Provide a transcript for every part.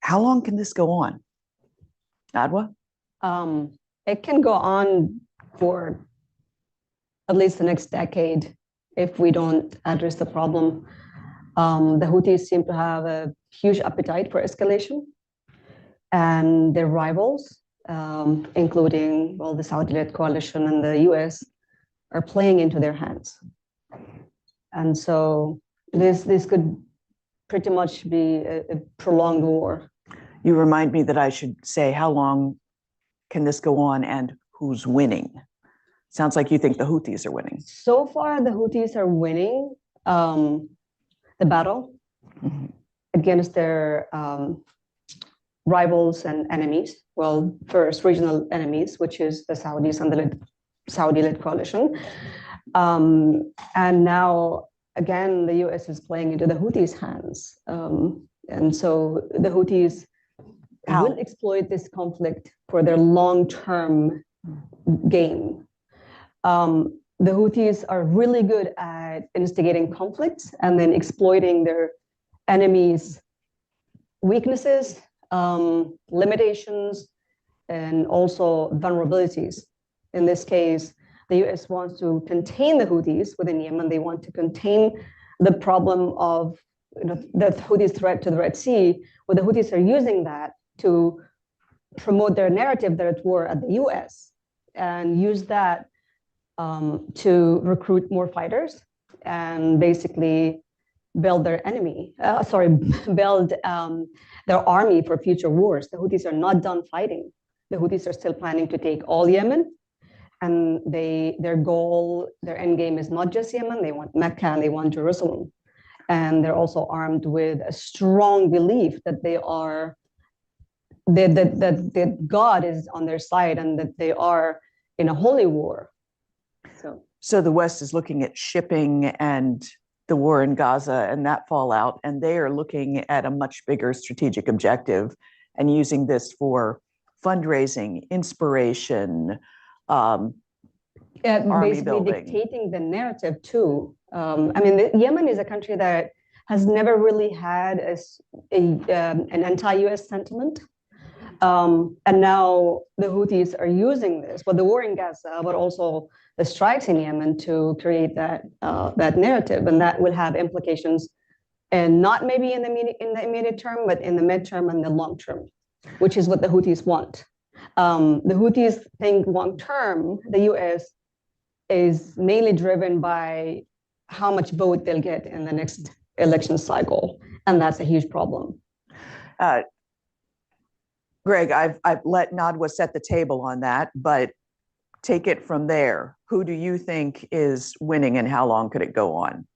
How long can this go on? Adwa? It can go on for at least the next decade if we don't address the problem. The Houthis seem to have a huge appetite for escalation, and their rivals, including the Saudi-led coalition and the US, are playing into their hands. And so this could pretty much be a prolonged war. You remind me that I should say, how long can this go on and who's winning? Sounds like you think the Houthis are winning. So far, the Houthis are winning the battle against their rivals and enemies. Well, first, regional enemies, which is the Saudis and the Saudi-led coalition. And now, again, the US is playing into the Houthis' hands. And so the Houthis will exploit this conflict for their long-term gain. The Houthis are really good at instigating conflicts and then exploiting their enemies' weaknesses, limitations, and also vulnerabilities. In this case, the US wants to contain the Houthis within Yemen. They want to contain the problem of the Houthis' threat to the Red Sea, where the Houthis are using that to promote their narrative that it's war at the US and use that to recruit more fighters and basically build their build their army for future wars. The Houthis are not done fighting. The Houthis are still planning to take all Yemen. And their goal, their end game is not just Yemen. They want Mecca and they want Jerusalem. And they're also armed with a strong belief that that God is on their side and that they are in a holy war. So the West is looking at shipping and the war in Gaza and that fallout, and they are looking at a much bigger strategic objective and using this for fundraising, inspiration, army basically building. Dictating the narrative too. Yemen is a country that has never really had an anti-US sentiment. And now the Houthis are using this, but the war in Gaza, but also the strikes in Yemen to create that narrative, and that will have implications, and not maybe in the immediate term, but in the midterm and the long term, which is what the Houthis want. The Houthis think long term, the US is mainly driven by how much vote they'll get in the next election cycle, and that's a huge problem. Greg, I've let Nadwa set the table on that, but take it from there. Who do you think is winning and how long could it go on?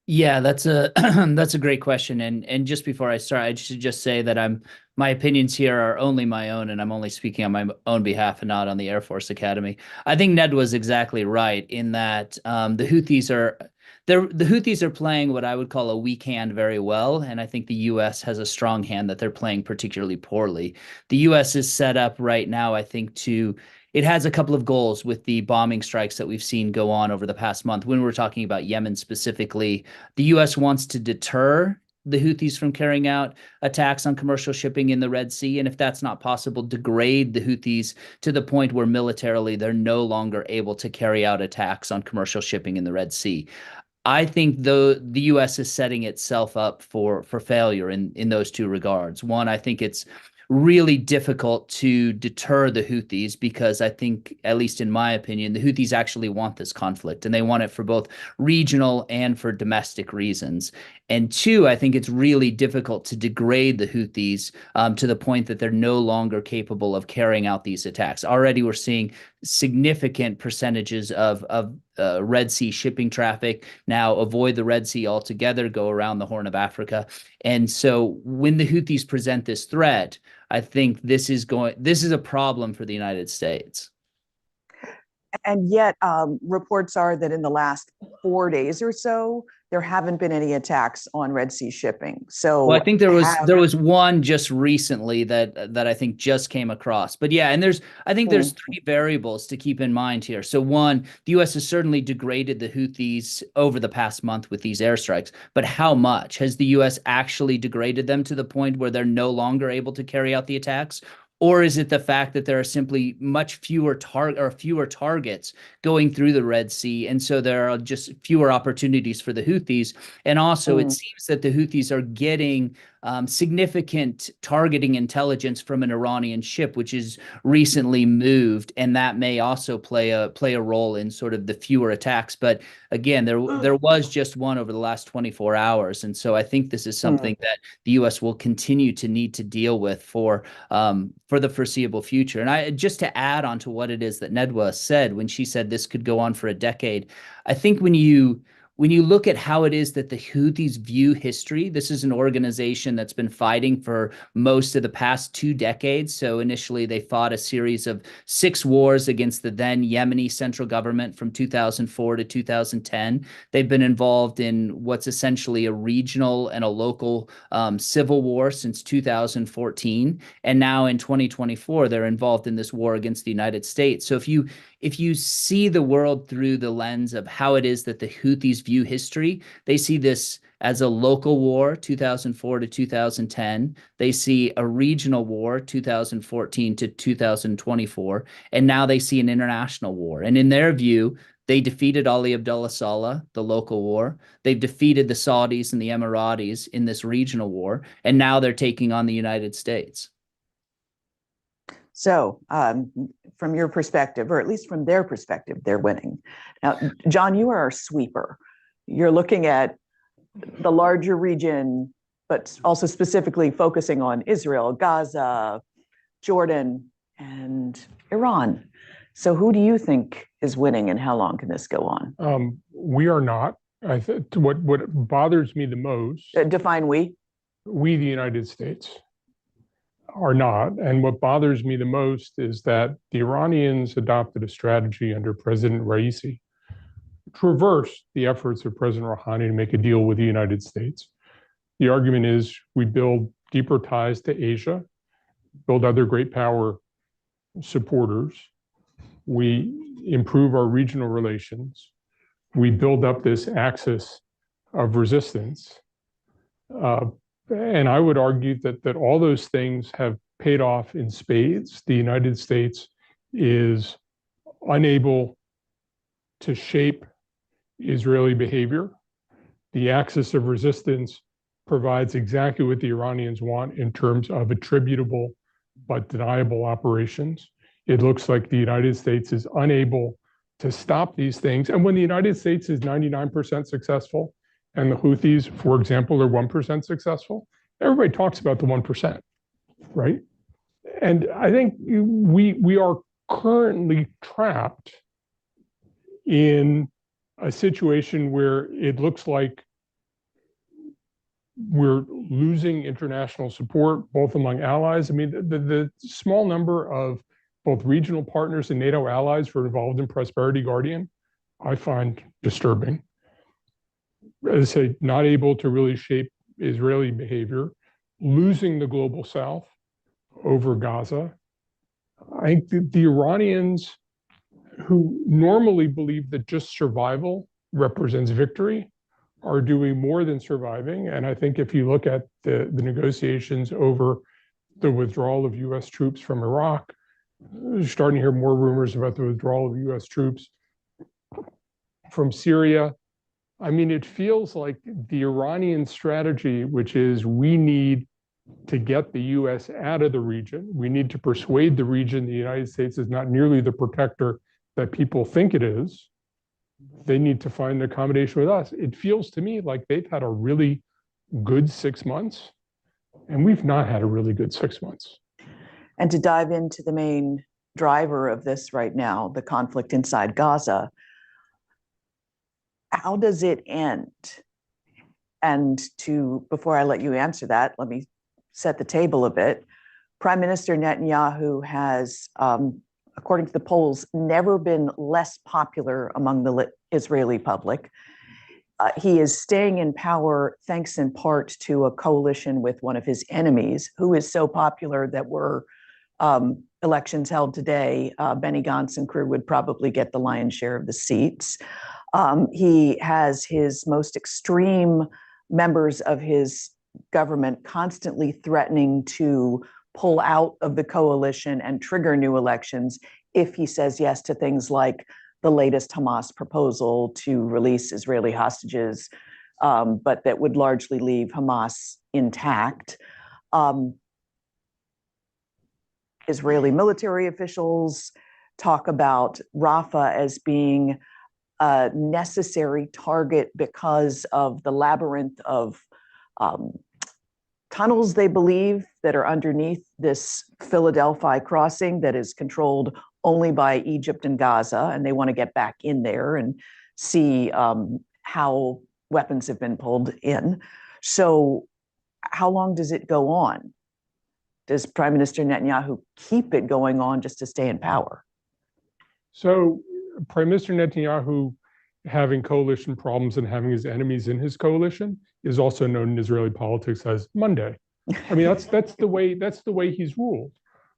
Yeah, that's a that's a great question. And just before I start, I should just say that my opinions here are only my own, and I'm only speaking on my own behalf and not on the Air Force Academy. I think Ned was exactly right in that the Houthis are playing what I would call a weak hand very well, and I think the U.S. has a strong hand that they're playing particularly poorly. The U.S. is set up right now, I think, it has a couple of goals with the bombing strikes that we've seen go on over the past month. When we're talking about Yemen specifically, the U.S. wants to deter the Houthis from carrying out attacks on commercial shipping in the Red Sea. And if that's not possible, degrade the Houthis to the point where militarily they're no longer able to carry out attacks on commercial shipping in the Red Sea. I think the U.S. is setting itself up for failure in those two regards. One, I think it's really difficult to deter the Houthis because I think, at least in my opinion, the Houthis actually want this conflict and they want it for both regional and for domestic reasons. And two, I think it's really difficult to degrade the Houthis to the point that they're no longer capable of carrying out these attacks. Already we're seeing significant percentages of Red Sea shipping traffic now avoid the Red Sea altogether, go around the Horn of Africa. And so when the Houthis present this threat, I think this is a problem for the United States. And yet reports are that in the last 4 days or so, there haven't been any attacks on Red Sea shipping. So Well, I think there was one just recently that I think just came across. But yeah, and there's three variables to keep in mind here. So one, the US has certainly degraded the Houthis over the past month with these airstrikes, but how much? Has the US actually degraded them to the point where they're no longer able to carry out the attacks? Or is it the fact that there are simply much fewer targets going through the Red Sea, and so there are just fewer opportunities for the Houthis? And also, it seems that the Houthis are getting significant targeting intelligence from an Iranian ship, which is recently moved, and that may also play a role in sort of the fewer attacks. But again, there was just one over the last 24 hours, and so I think this is something that the U.S. will continue to need to deal with for the foreseeable future. And just to add on to what it is that Nedwa said when she said this could go on for a decade, I think when you look at how it is that the Houthis view history, this is an organization that's been fighting for most of the past 2 decades. So initially they fought a series of 6 wars against the then Yemeni central government from 2004 to 2010. They've been involved in what's essentially a regional and a local civil war since 2014. And now in 2024, they're involved in this war against the United States. So if you see the world through the lens of how it is that the Houthis view history, they see this as a local war, 2004 to 2010. They see a regional war, 2014 to 2024. And now they see an international war. And in their view, they defeated Ali Abdullah Saleh, the local war. They've defeated the Saudis and the Emiratis in this regional war. And now they're taking on the United States. So from your perspective, or at least from their perspective, they're winning. Now, John, you are a sweeper. You're looking at the larger region, but also specifically focusing on Israel, Gaza, Jordan, and Iran. So who do you think is winning, and how long can this go on? We are not. What bothers me the most, Define we. We, the United States, are not. And what bothers me the most is that the Iranians adopted a strategy under President Raisi to reverse the efforts of President Rouhani to make a deal with the United States. The argument is we build deeper ties to Asia, build other great power supporters, we improve our regional relations, we build up this axis of resistance. And I would argue that all those things have paid off in spades. The United States is unable to shape Israeli behavior. The axis of resistance provides exactly what the Iranians want in terms of attributable but deniable operations. It looks like the United States is unable to stop these things. And when the United States is 99% successful, and the Houthis, for example, are 1% successful, everybody talks about the 1%, right? And I think we are currently trapped in a situation where it looks like we're losing international support, both among allies. I mean, the small number of both regional partners and NATO allies who are involved in Prosperity Guardian, I find disturbing. As I say, not able to really shape Israeli behavior, losing the global south over Gaza. I think the Iranians, who normally believe that just survival represents victory, are doing more than surviving. And I think if you look at the negotiations over the withdrawal of US troops from Iraq, you're starting to hear more rumors about the withdrawal of US troops from Syria. I mean, it feels like the Iranian strategy, which is we need to get the US out of the region. We need to persuade the region the United States is not nearly the protector that people think it is. They need to find an accommodation with us. It feels to me like they've had a really good 6 months, and we've not had a really good 6 months. And to dive into the main driver of this right now, the conflict inside Gaza, how does it end? And before I let you answer that, let me set the table a bit. Prime Minister Netanyahu has, according to the polls, never been less popular among the Israeli public. he is staying in power thanks in part to a coalition with one of his enemies, who is so popular that were elections held today, Benny Gantz and crew would probably get the lion's share of the seats. He has his most extreme members of his government constantly threatening to pull out of the coalition and trigger new elections if he says yes to things like the latest Hamas proposal to release Israeli hostages, but that would largely leave Hamas intact. Israeli military officials talk about Rafah as being a necessary target because of the labyrinth of tunnels, they believe, that are underneath this Philadelphia crossing that is controlled only by Egypt and Gaza, and they want to get back in there and see how weapons have been pulled in. So how long does it go on? Does Prime Minister Netanyahu keep it going on just to stay in power? So Prime Minister Netanyahu having coalition problems and having his enemies in his coalition is also known in Israeli politics as Monday. I mean, that's the way he's ruled,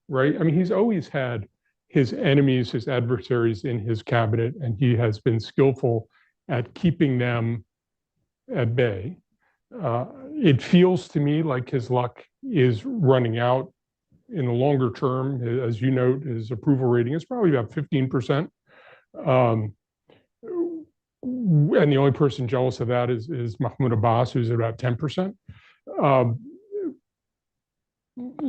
right? I mean, he's always had his enemies, his adversaries in his cabinet, and he has been skillful at keeping them at bay. It feels to me like his luck is running out in the longer term. As you note, his approval rating is probably about 15%. And the only person jealous of that is Mahmoud Abbas, who's at about 10%.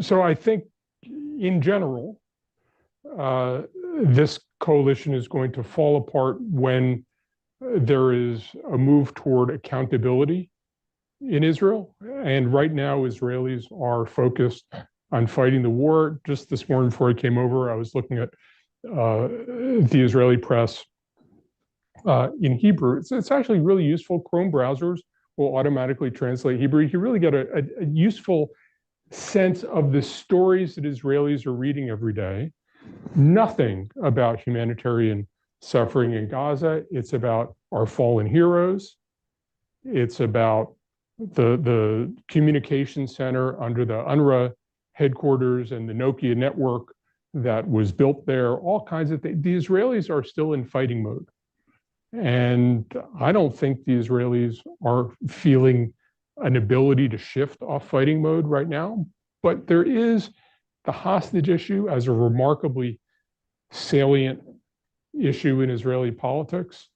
So I think in general, this coalition is going to fall apart when there is a move toward accountability in Israel. And right now, Israelis are focused on fighting the war. Just this morning before I came over, I was looking at the Israeli press in Hebrew. It's actually really useful. Chrome browsers will automatically translate Hebrew. You can really get a useful sense of the stories that Israelis are reading every day. Nothing about humanitarian suffering in Gaza. It's about our fallen heroes. It's about the communication center under the UNRWA headquarters and the Nokia network that was built there, all kinds of things. The Israelis are still in fighting mode. And I don't think the Israelis are feeling an ability to shift off fighting mode right now. But there is the hostage issue as a remarkably salient issue in Israeli politics.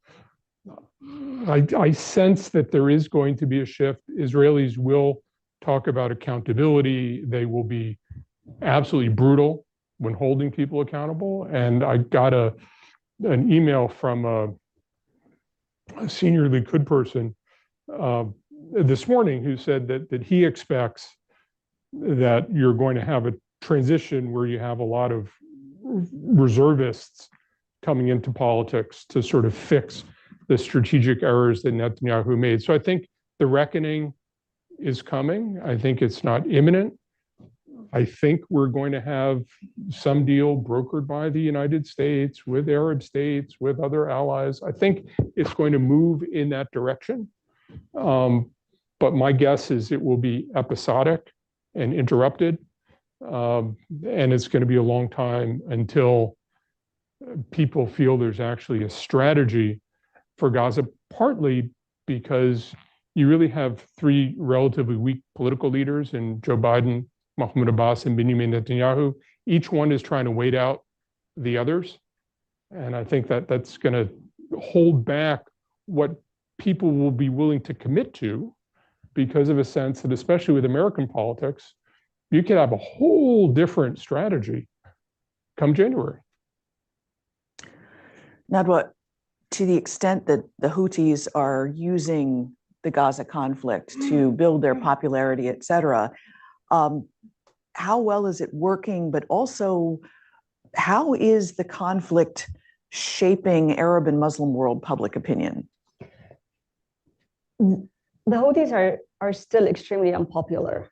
I sense that there is going to be a shift. Israelis will talk about accountability. They will be absolutely brutal when holding people accountable. And I got an email from a senior Likud person this morning who said that he expects that you're going to have a transition where you have a lot of reservists coming into politics to sort of fix the strategic errors that Netanyahu made. So I think the reckoning is coming. I think it's not imminent. I think we're going to have some deal brokered by the United States with Arab states, with other allies. I think it's going to move in that direction. But my guess is it will be episodic and interrupted. And it's going to be a long time until people feel there's actually a strategy for Gaza, partly because you really have three relatively weak political leaders in Joe Biden, Mahmoud Abbas, and Benjamin Netanyahu. Each one is trying to wait out the others. And I think that that's going to hold back what people will be willing to commit to, because of a sense that, especially with American politics, you could have a whole different strategy come January. Nadwa, to the extent that the Houthis are using the Gaza conflict to build their popularity, et cetera, how well is it working? But also, how is the conflict shaping Arab and Muslim world public opinion? The Houthis are still extremely unpopular.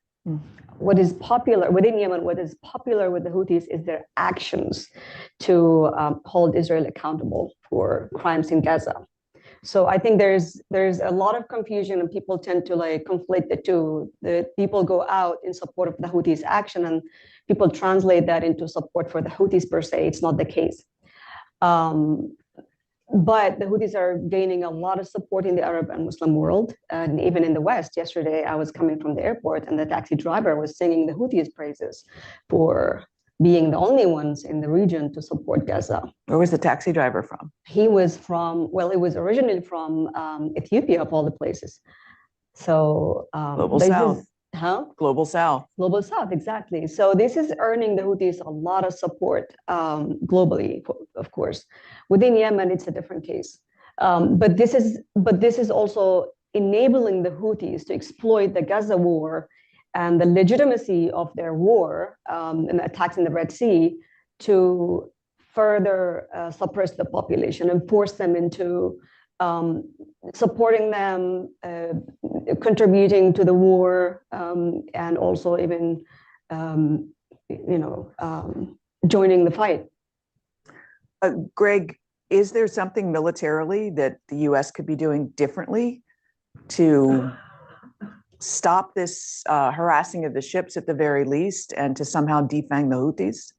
What is popular within Yemen, what is popular with the Houthis is their actions to hold Israel accountable for crimes in Gaza. So I think there's a lot of confusion, and people tend to like conflate the two. The people go out in support of the Houthis' action, and people translate that into support for the Houthis per se. It's not the case. But the Houthis are gaining a lot of support in the Arab and Muslim world, and even in the West. Yesterday, I was coming from the airport, and the taxi driver was singing the Houthis' praises for being the only ones in the region to support Gaza. Where was the taxi driver from? He was from, well, he was originally from Ethiopia, of all the places. So Global South. Global South. Global South, exactly. So this is earning the Houthis a lot of support globally, of course. Within Yemen, it's a different case. But this is also enabling the Houthis to exploit the Gaza war and the legitimacy of their war and attacks in the Red Sea to further suppress the population and force them into supporting them, contributing to the war, and also even, joining the fight. Greg, is there something militarily that the U.S. could be doing differently to stop this harassing of the ships at the very least, and to somehow defang the Houthis?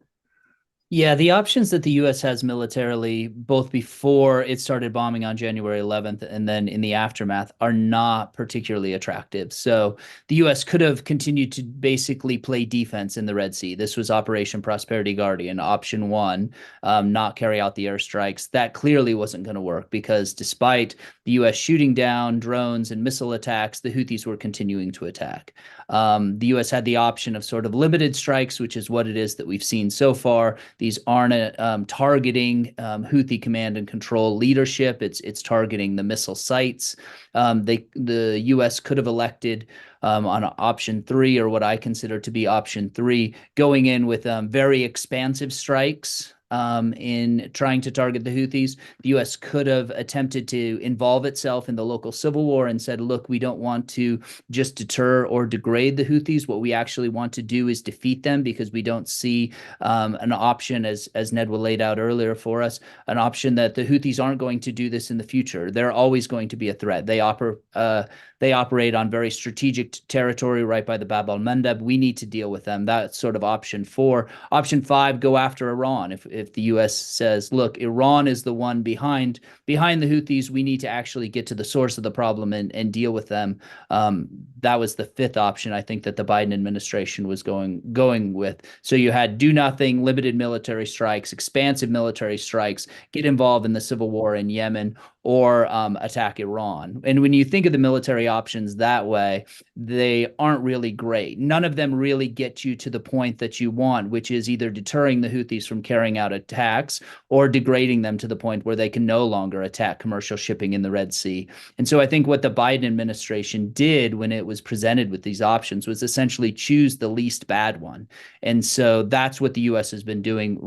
Yeah, the options that the U.S. has militarily, both before it started bombing on January 11th and then in the aftermath, are not particularly attractive. So the U.S. could have continued to basically play defense in the Red Sea. This was Operation Prosperity Guardian, option one, not carry out the airstrikes. That clearly wasn't going to work because despite the U.S. shooting down drones and missile attacks, the Houthis were continuing to attack. The U.S. had the option of sort of limited strikes, which is what it is that we've seen so far. These aren't targeting Houthi command and control leadership. It's targeting the missile sites. The U.S. could have elected on option three, or what I consider to be option three, going in with very expansive strikes in trying to target the Houthis. The U.S. could have attempted to involve itself in the local civil war and said, look, we don't want to just deter or degrade the Houthis. What we actually want to do is defeat them, because we don't see an option, as Nedwa laid out earlier for us, an option that the Houthis aren't going to do this in the future. They're always going to be a threat. They operate on very strategic territory right by the Bab al-Mandeb. We need to deal with them. That's sort of option four. Option five, go after Iran. If the U.S. says, look, Iran is the one behind the Houthis, we need to actually get to the source of the problem and deal with them. That was the fifth option, I think, that the Biden administration was going with. So you had do nothing, limited military strikes, expansive military strikes, get involved in the civil war in Yemen, or attack Iran. And when you think of the military options that way, they aren't really great. None of them really get you to the point that you want, which is either deterring the Houthis from carrying out attacks or degrading them to the point where they can no longer attack commercial shipping in the Red Sea. And so I think what the Biden administration did when it was presented with these options was essentially choose the least bad one. And so that's what the U.S. has been doing.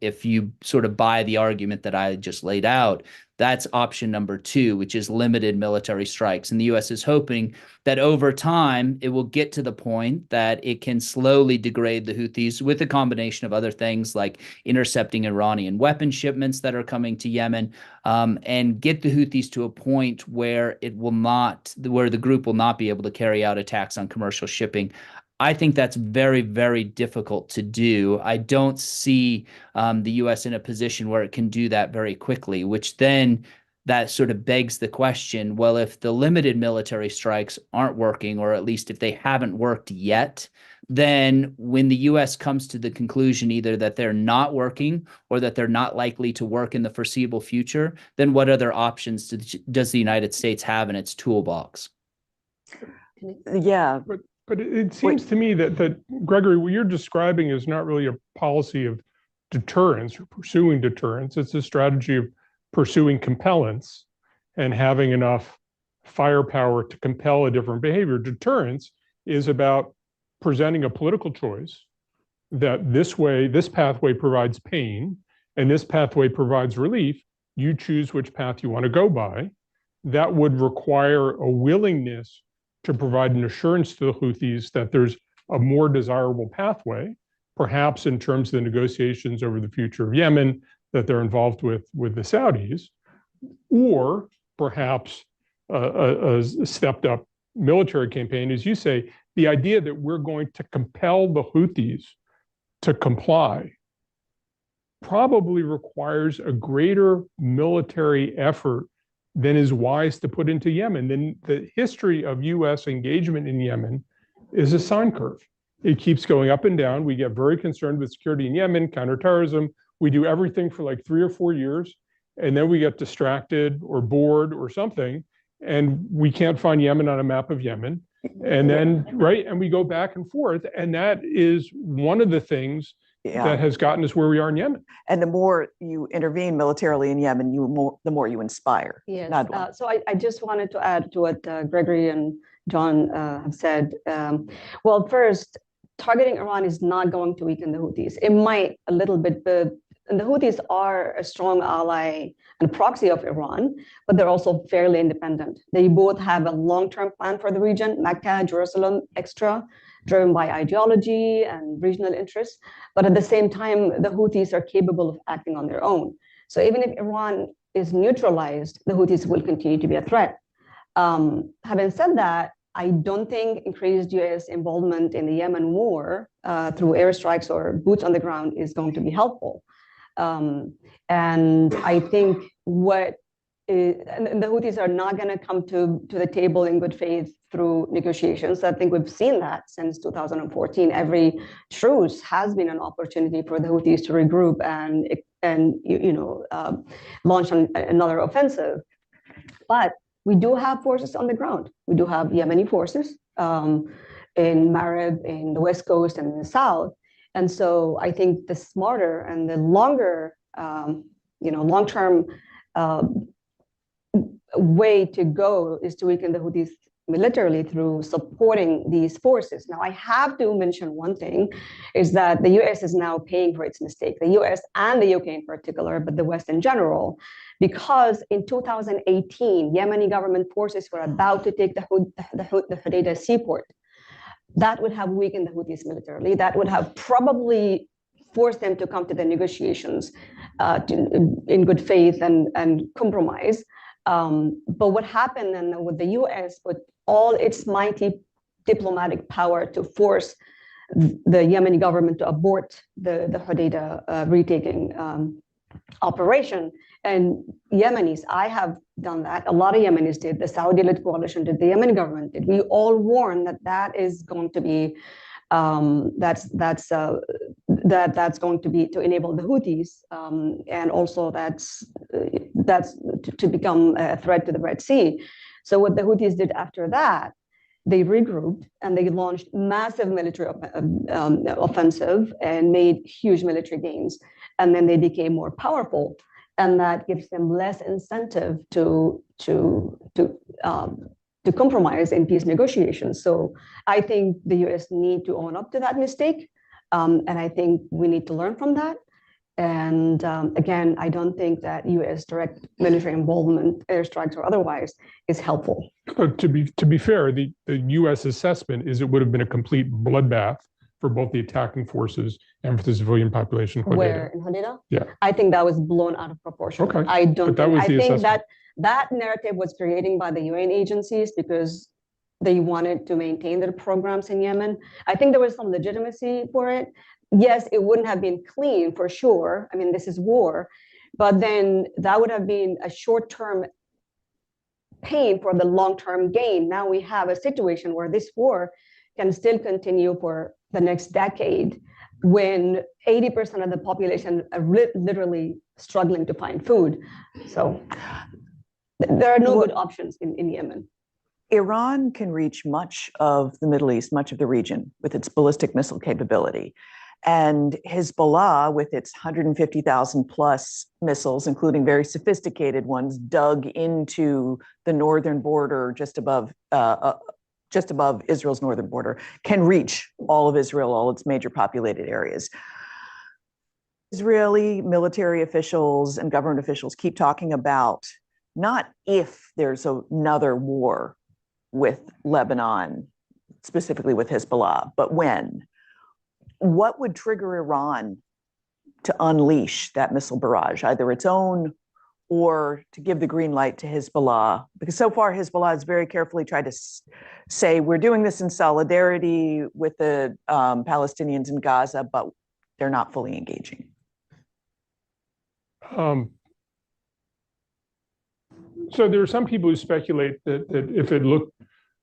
If you sort of buy the argument that I just laid out, that's option number two, which is limited military strikes. And the U.S. is hoping that over time, it will get to the point that it can slowly degrade the Houthis with a combination of other things like intercepting Iranian weapon shipments that are coming to Yemen, and get the Houthis to a point where the group will not be able to carry out attacks on commercial shipping. I think that's very, very difficult to do. I don't see the U.S. in a position where it can do that very quickly, which then that sort of begs the question, well, if the limited military strikes aren't working, or at least if they haven't worked yet, then when the U.S. comes to the conclusion either that they're not working or that they're not likely to work in the foreseeable future, then what other options does the United States have in its toolbox? Yeah. But it seems to me that Gregory, what you're describing is not really a policy of deterrence or pursuing deterrence. It's a strategy of pursuing compellence and having enough firepower to compel a different behavior. Deterrence is about presenting a political choice that this pathway provides pain, and this pathway provides relief. You choose which path you want to go by. That would require a willingness to provide an assurance to the Houthis that there's a more desirable pathway, perhaps in terms of the negotiations over the future of Yemen that they're involved with the Saudis, or perhaps a stepped up military campaign, as you say, the idea that we're going to compel the Houthis to comply probably requires a greater military effort than is wise to put into Yemen. Then the history of US engagement in Yemen is a sine curve. It keeps going up and down. We get very concerned with security in Yemen, counterterrorism. We do everything for like 3 or 4 years, and then we get distracted or bored or something, and we can't find Yemen on a map of Yemen. And then, right, and we go back and forth. And that is one of the things that has gotten us where we are in Yemen. And the more you intervene militarily in Yemen, the more you inspire. Yes. Nadwa. So I just wanted to add to what Gregory and John have said. Well, first, targeting Iran is not going to weaken the Houthis. It might a little bit, but and the Houthis are a strong ally and proxy of Iran, but they're also fairly independent. They both have a long-term plan for the region, Mecca, Jerusalem, extra, driven by ideology and regional interests. But at the same time, the Houthis are capable of acting on their own. So even if Iran is neutralized, the Houthis will continue to be a threat. Having said that, I don't think increased US involvement in the Yemen war through airstrikes or boots on the ground is going to be helpful. And I think and the Houthis are not going to come to the table in good faith through negotiations. I think we've seen that since 2014. Every truce has been an opportunity for the Houthis to regroup and launch another offensive. But we do have forces on the ground. We do have Yemeni forces in Marib, in the West Coast, and in the South. And so I think the smarter and the longer, long-term way to go is to weaken the Houthis militarily through supporting these forces. Now, I have to mention one thing, is that the US is now paying for its mistake, the US and the UK in particular, but the West in general, because in 2018, Yemeni government forces were about to take the Hodeidah seaport. That would have weakened the Houthis militarily. That would have probably forced them to come to the negotiations in good faith and compromise. But what happened then with the US, with all its mighty diplomatic power to force the Yemeni government to abort the Hodeidah retaking operation. And Yemenis, I have done that. A lot of Yemenis did. The Saudi-led coalition did. The Yemeni government did. We all warned that is going to be that's going to be to enable the Houthis, and also that's to become a threat to the Red Sea. So what the Houthis did after that, they regrouped and they launched massive military offensive and made huge military gains. And then they became more powerful, and that gives them less incentive to compromise in peace negotiations. So I think the US need to own up to that mistake, and I think we need to learn from that. And again, I don't think that US direct military involvement, airstrikes or otherwise, is helpful. To be fair, the US assessment is it would have been a complete bloodbath for both the attacking forces and for the civilian population. Where in Hodeidah? Yeah, I think that was blown out of proportion. Okay, I don't. I think that narrative was created by the UN agencies because they wanted to maintain their programs in Yemen. I think there was some legitimacy for it. Yes, it wouldn't have been clean for sure. I mean, this is war, but then that would have been a short-term pain for the long-term gain. Now we have a situation where this war can still continue for the next decade when 80% of the population are literally struggling to find food. So there are no good options in Yemen. Iran can reach much of the Middle East, much of the region with its ballistic missile capability. And Hezbollah, with its 150,000 plus missiles, including very sophisticated ones, dug into the northern border just above Israel's northern border, can reach all of Israel, all its major populated areas. Israeli military officials and government officials keep talking about not if there's another war with Lebanon, specifically with Hezbollah, but when. What would trigger Iran to unleash that missile barrage, either its own or to give the green light to Hezbollah? Because so far Hezbollah has very carefully tried to say, we're doing this in solidarity with the Palestinians in Gaza, but they're not fully engaging. So there are some people who speculate that if it looked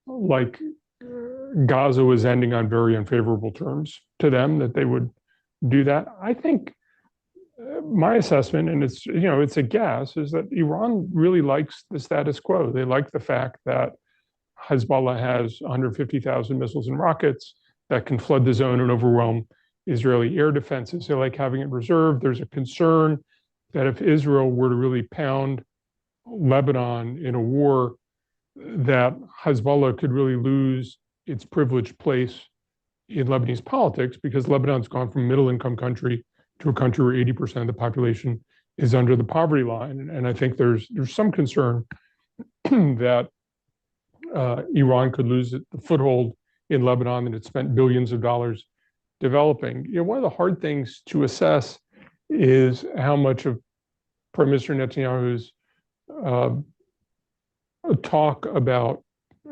like Gaza was ending on very unfavorable terms to them, that they would do that. I think my assessment, and it's a guess, is that Iran really likes the status quo. They like the fact that Hezbollah has 150,000 missiles and rockets that can flood the zone and overwhelm Israeli air defenses. They like having it reserved. There's a concern that if Israel were to really pound Lebanon in a war, that Hezbollah could really lose its privileged place in Lebanese politics, because Lebanon's gone from middle-income country to a country where 80% of the population is under the poverty line. And I think there's some concern that Iran could lose the foothold in Lebanon that it spent billions of dollars developing. One of the hard things to assess is how much of Prime Minister Netanyahu's talk about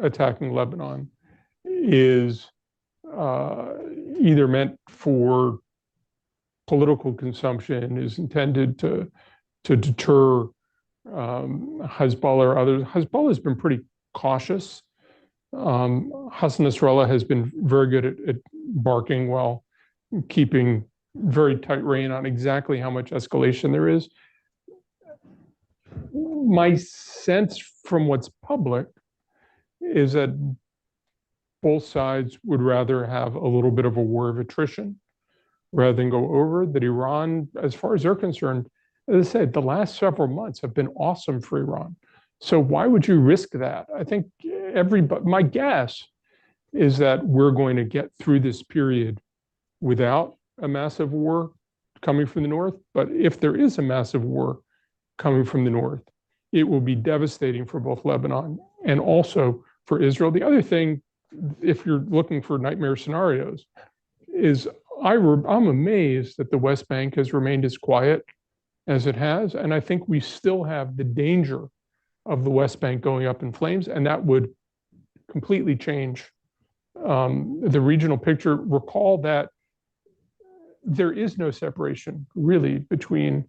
attacking Lebanon is either meant for political consumption, is intended to deter Hezbollah or others. Hezbollah has been pretty cautious. Hassan Nasrallah has been very good at barking while keeping very tight rein on exactly how much escalation there is. My sense from what's public is that both sides would rather have a little bit of a war of attrition rather than go over. That Iran, as far as they're concerned, as I said, the last several months have been awesome for Iran. So why would you risk that? I think my guess is that we're going to get through this period without a massive war coming from the north. But if there is a massive war coming from the north, it will be devastating for both Lebanon and also for Israel. The other thing, if you're looking for nightmare scenarios, is I'm amazed that the West Bank has remained as quiet as it has. And I think we still have the danger of the West Bank going up in flames, and that would completely change the regional picture. Recall that there is no separation really between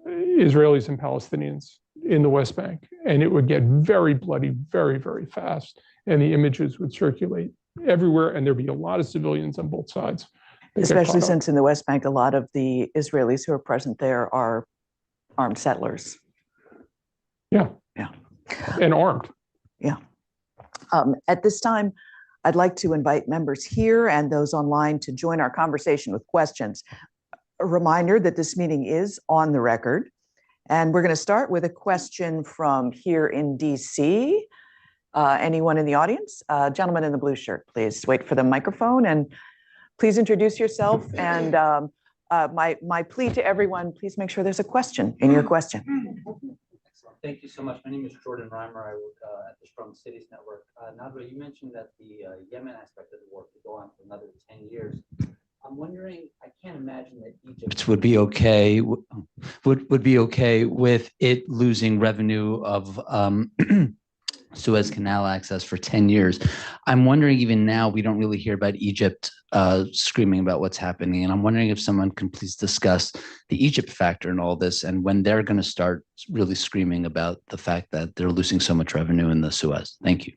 Israelis and Palestinians in the West Bank, and it would get very bloody very, very fast, and the images would circulate everywhere, and there'd be a lot of civilians on both sides. Especially since in the West Bank, a lot of the Israelis who are present there are armed settlers. Yeah. Yeah. And armed. Yeah. At this time, I'd like to invite members here and those online to join our conversation with questions. A reminder that this meeting is on the record, and we're going to start with a question from here in DC. Anyone in the audience? Gentleman in the blue shirt, please wait for the microphone and please introduce yourself. And my plea to everyone, please make sure there's a question in your question. Thank you so much. My name is Jordan Reimer. I work at the Strong Cities Network. Nadra, you mentioned that the Yemen aspect of the war could go on for another 10 years. I'm wondering, I can't imagine that Egypt would be okay with it losing revenue of Suez Canal access for 10 years. I'm wondering, even now, we don't really hear about Egypt screaming about what's happening. And I'm wondering if someone can please discuss the Egypt factor in all this and when they're going to start really screaming about the fact that they're losing so much revenue in the Suez. Thank you.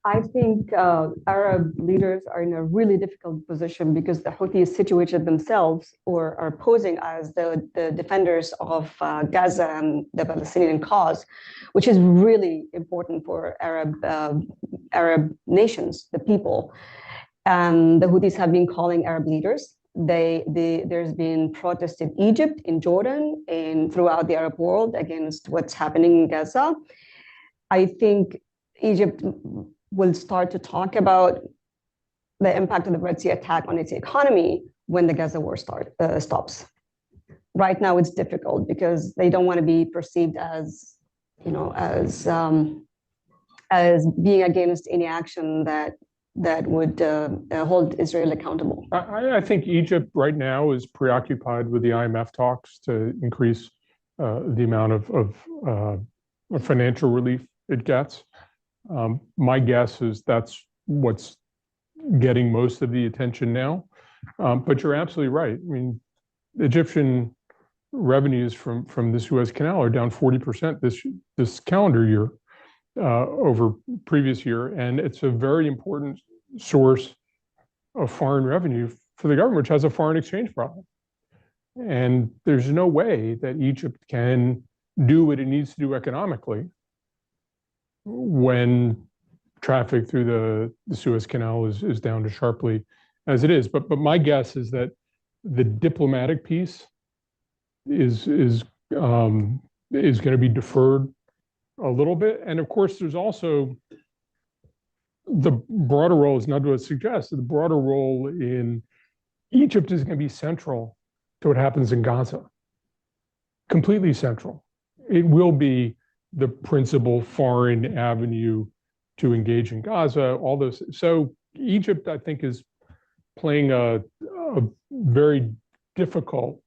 I think Arab leaders are in a really difficult position because the Houthis situated themselves or are posing as the defenders of Gaza and the Palestinian cause, which is really important for Arab nations, the people. And the Houthis have been calling Arab leaders. There's been protests in Egypt, in Jordan, and throughout the Arab world against what's happening in Gaza. I think Egypt will start to talk about the impact of the Red Sea attack on its economy when the Gaza war stops. Right now, it's difficult because they don't want to be perceived as, as being against any action that would hold Israel accountable. I think Egypt right now is preoccupied with the IMF talks to increase the amount of financial relief it gets. My guess is that's what's getting most of the attention now. But you're absolutely right. I mean, Egyptian revenues from the Suez Canal are down 40% this calendar year over previous year, and it's a very important source of foreign revenue for the government, which has a foreign exchange problem. And there's no way that Egypt can do what it needs to do economically when traffic through the Suez Canal is down as sharply as it is. But my guess is that the diplomatic piece is going to be deferred a little bit. And of course, there's also the broader role, as Nadwa suggests, the broader role in Egypt is going to be central to what happens in Gaza. Completely central. It will be the principal foreign avenue to engage in Gaza, all those. So Egypt, I think, is playing a very difficult,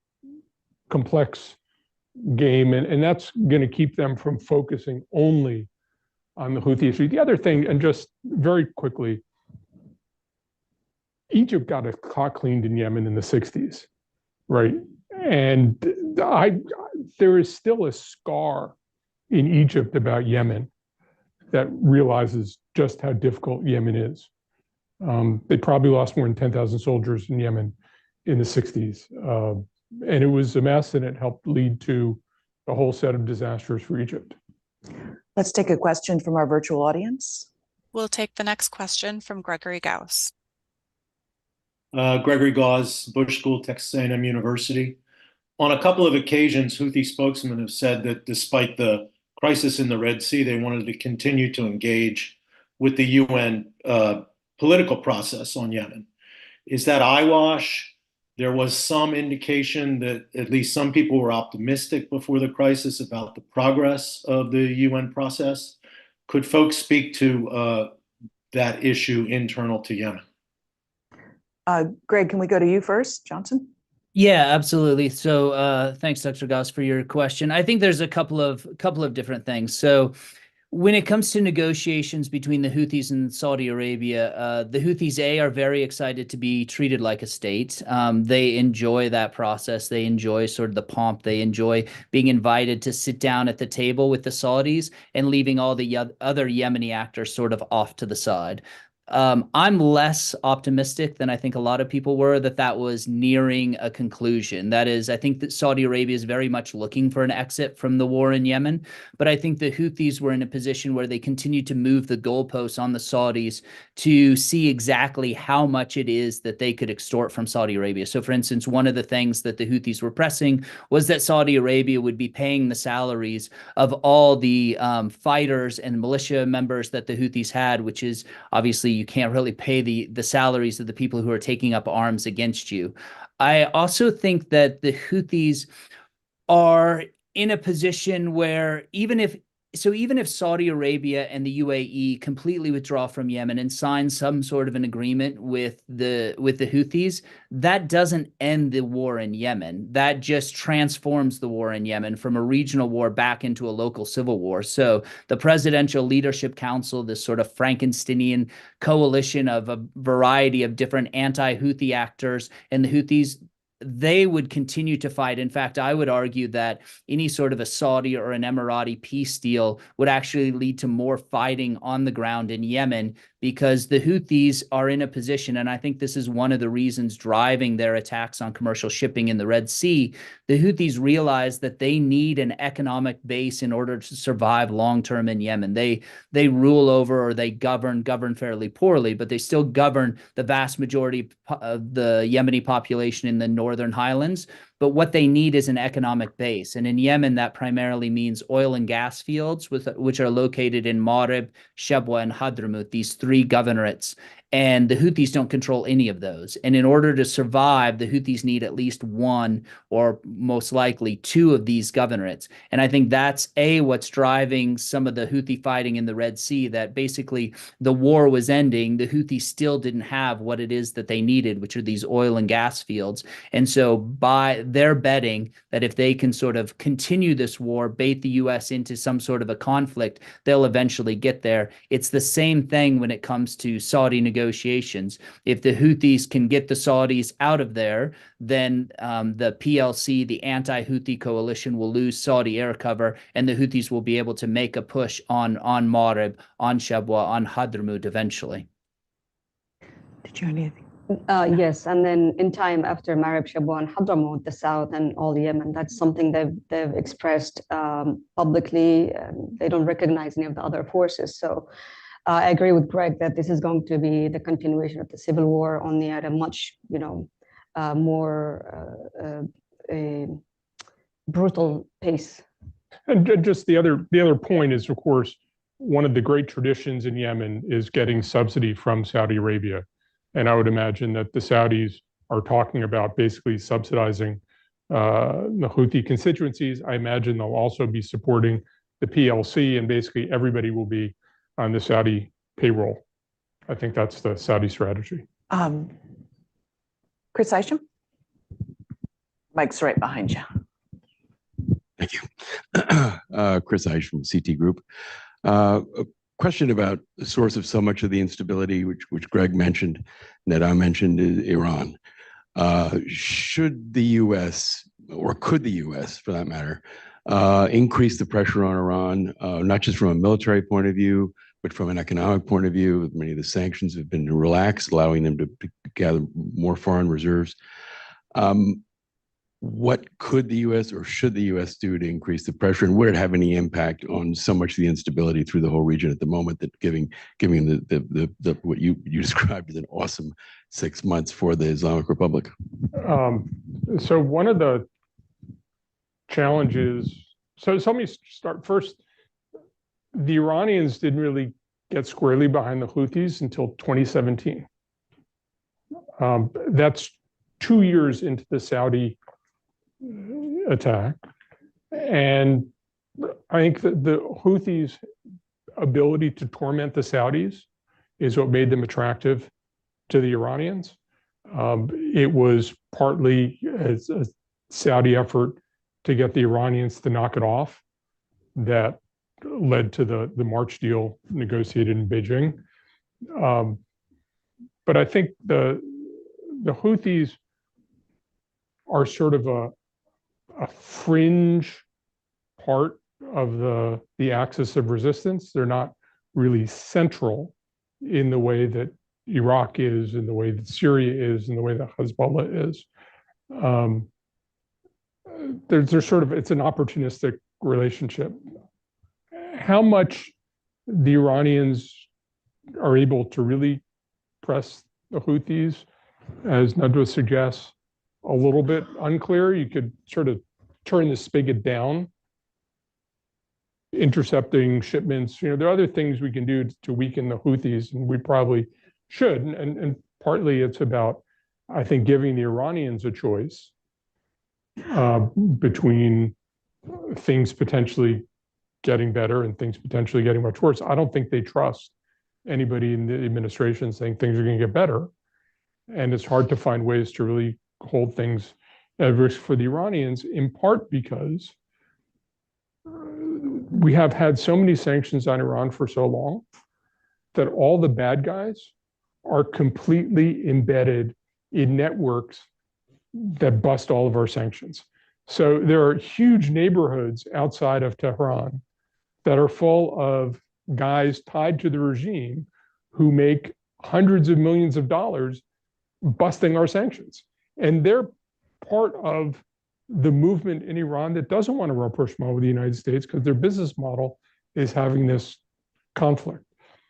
complex game, and that's going to keep them from focusing only on the Houthi issue. The other thing, and just very quickly, Egypt got a clock cleaned in Yemen in the 60s, right? And there is still a scar in Egypt about Yemen that realizes just how difficult Yemen is. They probably lost more than 10,000 soldiers in Yemen in the 60s. And it was a mess, and it helped lead to a whole set of disasters for Egypt. Let's take a question from our virtual audience. We'll take the next question from Gregory Gauss. Gregory Gauss, Bush School, Texas A&M University. On a couple of occasions, Houthi spokesmen have said that despite the crisis in the Red Sea, they wanted to continue to engage with the UN political process on Yemen. Is that eyewash? There was some indication that at least some people were optimistic before the crisis about the progress of the UN process. Could folks speak to that issue internal to Yemen? Greg, can we go to you first, Johnson? Yeah, absolutely. So thanks, Dr. Gauss, for your question. I think there's a couple of different things. So when it comes to negotiations between the Houthis and Saudi Arabia, the Houthis, are very excited to be treated like a state. They enjoy that process. They enjoy sort of the pomp. They enjoy being invited to sit down at the table with the Saudis and leaving all the other Yemeni actors sort of off to the side. I'm less optimistic than I think a lot of people were that was nearing a conclusion. That is, I think that Saudi Arabia is very much looking for an exit from the war in Yemen, but I think the Houthis were in a position where they continued to move the goalposts on the Saudis to see exactly how much it is that they could extort from Saudi Arabia. So, for instance, one of the things that the Houthis were pressing was that Saudi Arabia would be paying the salaries of all the fighters and militia members that the Houthis had, which is obviously you can't really pay the salaries of the people who are taking up arms against you. I also think that the Houthis are in a position where even if Saudi Arabia and the UAE completely withdraw from Yemen and sign some sort of an agreement with the Houthis, that doesn't end the war in Yemen. That just transforms the war in Yemen from a regional war back into a local civil war. So the Presidential Leadership Council, this sort of Frankensteinian coalition of a variety of different anti-Houthi actors, and the Houthis, they would continue to fight. In fact, I would argue that any sort of a Saudi or an Emirati peace deal would actually lead to more fighting on the ground in Yemen, because the Houthis are in a position, and I think this is one of the reasons driving their attacks on commercial shipping in the Red Sea. The Houthis realize that they need an economic base in order to survive long-term in Yemen. They rule over, or they govern fairly poorly, but they still govern the vast majority of the Yemeni population in the northern highlands. But what they need is an economic base. And in Yemen, that primarily means oil and gas fields, which are located in Marib, Shabwa, and Hadramaut, these three governorates. And the Houthis don't control any of those. And in order to survive, the Houthis need at least one or most likely two of these governorates. And I think that's what's driving some of the Houthi fighting in the Red Sea, that basically the war was ending. The Houthis still didn't have what it is that they needed, which are these oil and gas fields. And so they're betting that if they can sort of continue this war, bait the US into some sort of a conflict, they'll eventually get there. It's the same thing when it comes to Saudi negotiations. If the Houthis can get the Saudis out of there, then the PLC, the anti-Houthi coalition, will lose Saudi air cover, and the Houthis will be able to make a push on Marib, on Shabwa, on Hadramaut eventually. Did you have anything? Yes, and then in time after Marib, Shabwa, and Hadramaut, the south and all Yemen, that's something they've expressed publicly. They don't recognize any of the other forces. So I agree with Greg that this is going to be the continuation of the civil war, only at a much, more a brutal pace. And just the other point is, of course, one of the great traditions in Yemen is getting subsidy from Saudi Arabia. And I would imagine that the Saudis are talking about basically subsidizing the Houthi constituencies. I imagine they'll also be supporting the PLC, and basically everybody will be on the Saudi payroll. I think that's the Saudi strategy. Chris Isham? Mike's right behind you. Thank you. Chris Isham, CT Group. A question about the source of so much of the instability, which Greg mentioned, that I mentioned, is Iran. Should the U.S., or could the U.S. for that matter, increase the pressure on Iran, not just from a military point of view, but from an economic point of view? Many of the sanctions have been relaxed, allowing them to gather more foreign reserves. What could the U.S. or should the U.S. do to increase the pressure, and would it have any impact on so much of the instability through the whole region at the moment, that giving the what you described as an awesome 6 months for the Islamic Republic? So one of the challenges, so let me start first. The Iranians didn't really get squarely behind the Houthis until 2017. That's 2 years into the Saudi attack. And I think that the Houthis' ability to torment the Saudis is what made them attractive to the Iranians. It was partly a Saudi effort to get the Iranians to knock it off that led to the March deal negotiated in Beijing. But I think the Houthis are sort of a fringe part of the axis of resistance. They're not really central in the way that Iraq is, in the way that Syria is, in the way that Hezbollah is. There's sort of, it's an opportunistic relationship. How much the Iranians are able to really press the Houthis, as Nadwa suggests, a little bit unclear. You could sort of turn the spigot down, intercepting shipments. There are other things we can do to weaken the Houthis, and we probably should. And partly it's about, I think, giving the Iranians a choice between things potentially getting better and things potentially getting much worse. I don't think they trust anybody in the administration saying things are going to get better. And it's hard to find ways to really hold things at risk for the Iranians, in part because we have had so many sanctions on Iran for so long that all the bad guys are completely embedded in networks that bust all of our sanctions. So there are huge neighborhoods outside of Tehran that are full of guys tied to the regime who make hundreds of millions of dollars busting our sanctions. And they're part of the movement in Iran that doesn't want to rapprochement with the United States, because their business model is having this conflict.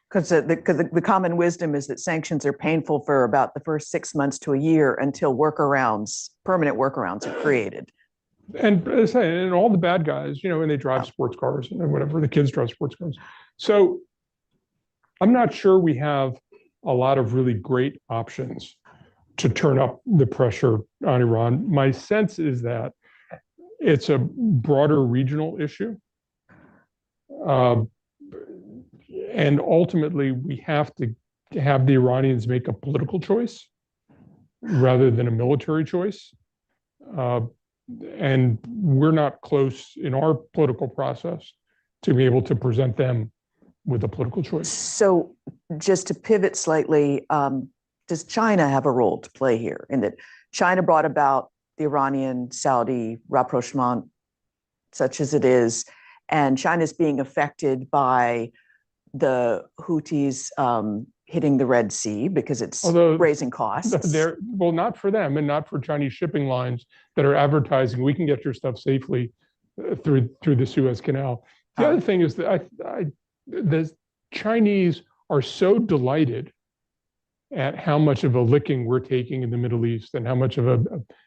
Because the common wisdom is that sanctions are painful for about the first 6 months to a year until permanent workarounds are created. And as I say, and all the bad guys, when they drive sports cars and whatever, the kids drive sports cars. So I'm not sure we have a lot of really great options to turn up the pressure on Iran. My sense is that it's a broader regional issue. And ultimately, we have to have the Iranians make a political choice rather than a military choice. And we're not close in our political process to be able to present them with a political choice. So just to pivot slightly, does China have a role to play here in that China brought about the Iranian-Saudi rapprochement, such as it is, and China's being affected by the Houthis hitting the Red Sea because it's raising costs? Well, not for them and not for Chinese shipping lines that are advertising, we can get your stuff safely through the Suez Canal. The other thing is that the Chinese are so delighted at how much of a licking we're taking in the Middle East and how much of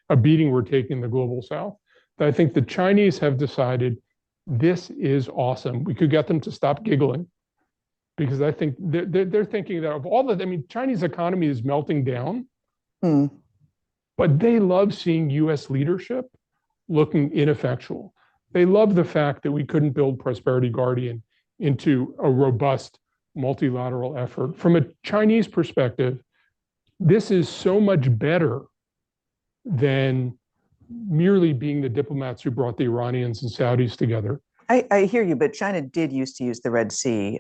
a beating we're taking in the global South, that I think the Chinese have decided this is awesome. We could get them to stop giggling, because I think they're thinking that of all the, I mean, Chinese economy is melting down, but they love seeing US leadership looking ineffectual. They love the fact that we couldn't build Prosperity Guardian into a robust multilateral effort. From a Chinese perspective, this is so much better than merely being the diplomats who brought the Iranians and Saudis together. I hear you, but China did used to use the Red Sea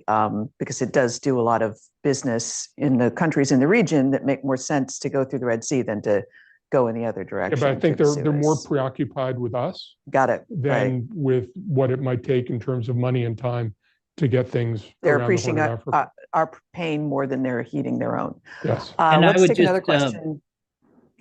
because it does do a lot of business in the countries in the region that make more sense to go through the Red Sea than to go in the other direction. Yeah, but I think they're more preoccupied with us. Got it. Than with what it might take in terms of money and time to get things. They're appreciating our pain more than they're heeding their own. Yes. Let's take another question.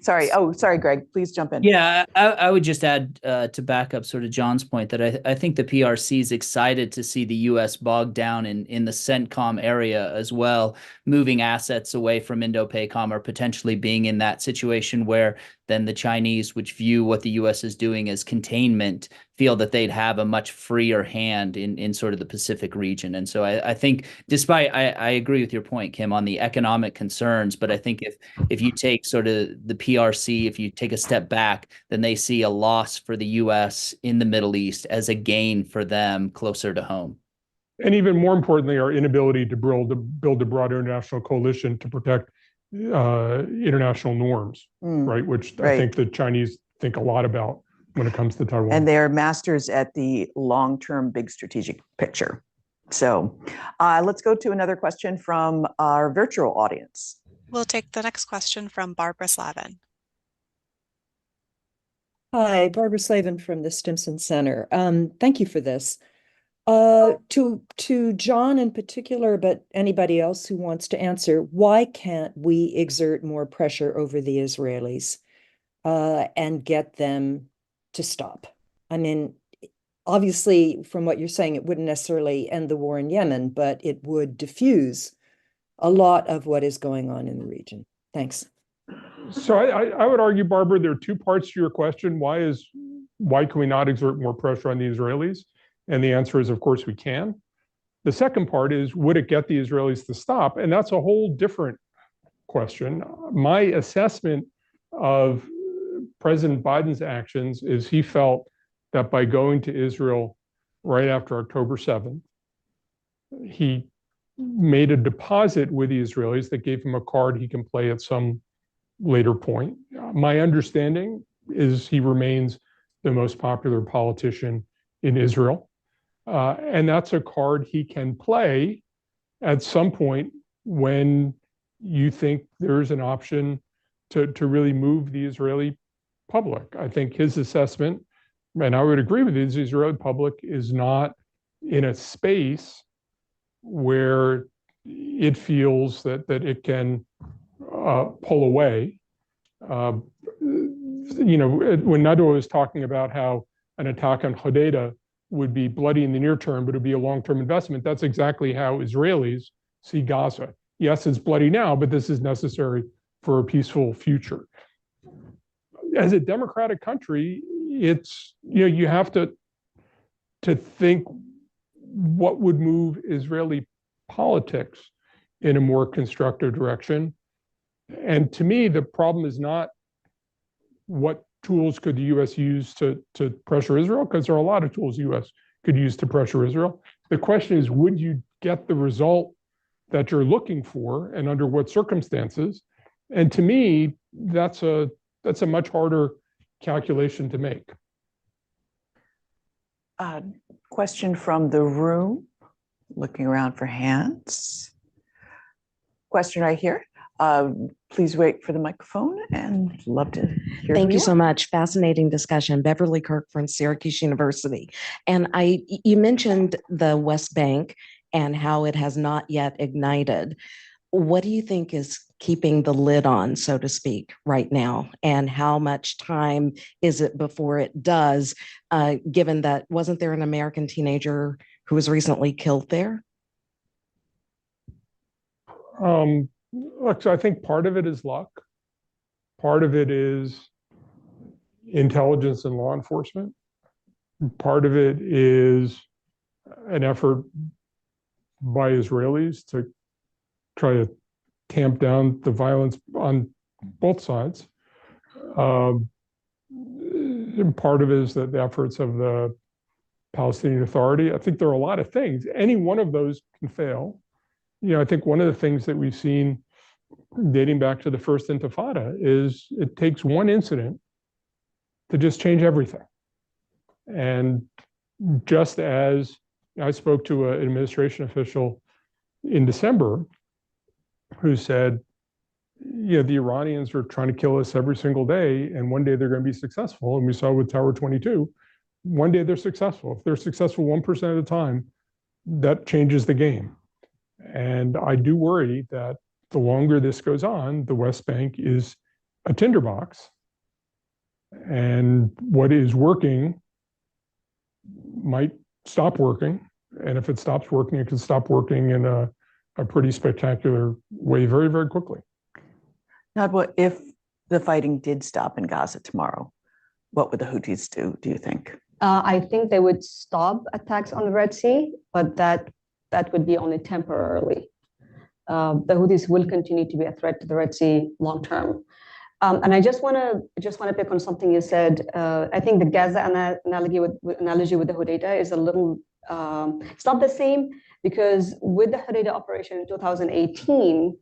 Sorry. Oh, sorry, Greg. Please jump in. Yeah, I would just add to back up sort of John's point that I think the PRC is excited to see the U.S. bogged down in the CENTCOM area as well, moving assets away from Indo-PACOM or potentially being in that situation where then the Chinese, which view what the U.S. is doing as containment, feel that they'd have a much freer hand in sort of the Pacific region. And so I think, despite, I agree with your point, Kim, on the economic concerns, but I think if you take sort of the PRC, if you take a step back, then they see a loss for the U.S. in the Middle East as a gain for them closer to home. And even more importantly, our inability to build a broad international coalition to protect international norms, right? Which I think the Chinese think a lot about when it comes to Taiwan. And they're masters at the long-term big strategic picture. So let's go to another question from our virtual audience. We'll take the next question from Barbara Slavin. Hi, Barbara Slavin from the Stimson Center. Thank you for this. To John in particular, but anybody else who wants to answer, why can't we exert more pressure over the Israelis and get them to stop? I mean, obviously, from what you're saying, it wouldn't necessarily end the war in Yemen, but it would diffuse a lot of what is going on in the region. Thanks. So I would argue, Barbara, there are two parts to your question. Why can we not exert more pressure on the Israelis? And the answer is, of course, we can. The second part is, would it get the Israelis to stop? And that's a whole different question. My assessment of President Biden's actions is he felt that by going to Israel right after October 7th, he made a deposit with the Israelis that gave him a card he can play at some later point. My understanding is he remains the most popular politician in Israel. And that's a card he can play at some point when you think there's an option to really move the Israeli public. I think his assessment, and I would agree with this, the Israeli public is not in a space where it feels that it can pull away. When Nadwa was talking about how an attack on Hodeidah would be bloody in the near term, but it would be a long-term investment, that's exactly how Israelis see Gaza. Yes, it's bloody now, but this is necessary for a peaceful future. As a democratic country, it's, you have to think what would move Israeli politics. in a more constructive direction. And to me, the problem is not what tools could the U.S. use to pressure Israel, because there are a lot of tools the U.S. could use to pressure Israel. The question is, would you get the result that you're looking for, and under what circumstances? And to me, that's a much harder calculation to make. Question from the room, looking around for hands. Question right here. Please wait for the microphone and love to hear. Thank who you so are. much. Fascinating discussion. Beverly Kirk from Syracuse University. And you mentioned the West Bank and how it has not yet ignited. What do you think is keeping the lid on, so to speak, right now? And how much time is it before it does, given that wasn't there an American teenager who was recently killed there? Look, so I think part of it is luck. Part of it is intelligence and law enforcement. Part of it is an effort by Israelis to try to tamp down the violence on both sides. And part of it is the efforts of the Palestinian Authority. I think there are a lot of things. Any one of those can fail. I think one of the things that we've seen dating back to the first Intifada is it takes one incident to just change everything. And just as I spoke to an administration official in December who said, the Iranians are trying to kill us every single day, and one day they're going to be successful. And we saw with Tower 22, one day they're successful. If they're successful 1% of the time, that changes the game. And I do worry that the longer this goes on, the West Bank is a tinderbox. And what is working might stop working. And if it stops working, it can stop working in a pretty spectacular way very, very quickly. Not what if the fighting did stop in Gaza tomorrow? What would the Houthis do you think? I think they would stop attacks on the Red Sea, but that would be only temporarily. The Houthis will continue to be a threat to the Red Sea long term. And I just want to pick on something you said. I think the Gaza analogy with the Hodeidah is a little. It's not the same, because with the Hodeidah operation in 2018,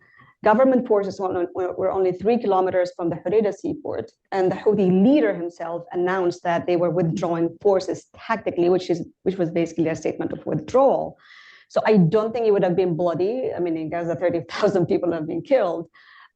government forces were only 3 kilometers from the Hodeidah seaport, and the Houthi leader himself announced that they were withdrawing forces tactically, which was basically a statement of withdrawal. So I don't think it would have been bloody. I mean, in Gaza, 30,000 people have been killed.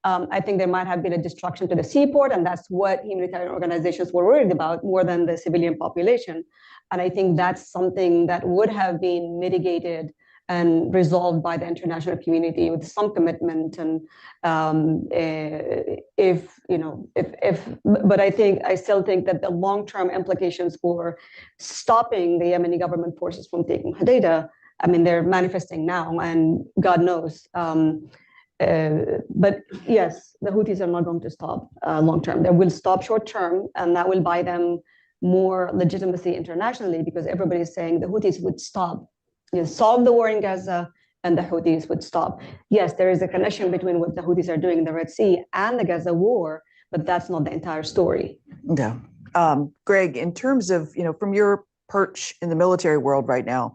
I think there might have been a destruction to the seaport, and that's what humanitarian organizations were worried about more than the civilian population. And I think that's something that would have been mitigated and resolved by the international community with some commitment. And but I still think that the long-term implications for stopping the Yemeni government forces from taking Hodeidah, I mean, they're manifesting now, and God knows. But yes, the Houthis are not going to stop long term. They will stop short term, and that will buy them more legitimacy internationally, because everybody is saying the Houthis would stop, solve the war in Gaza, and the Houthis would stop. Yes, there is a connection between what the Houthis are doing in the Red Sea and the Gaza war, but that's not the entire story. Yeah. Greg, in terms of, from your perch in the military world right now,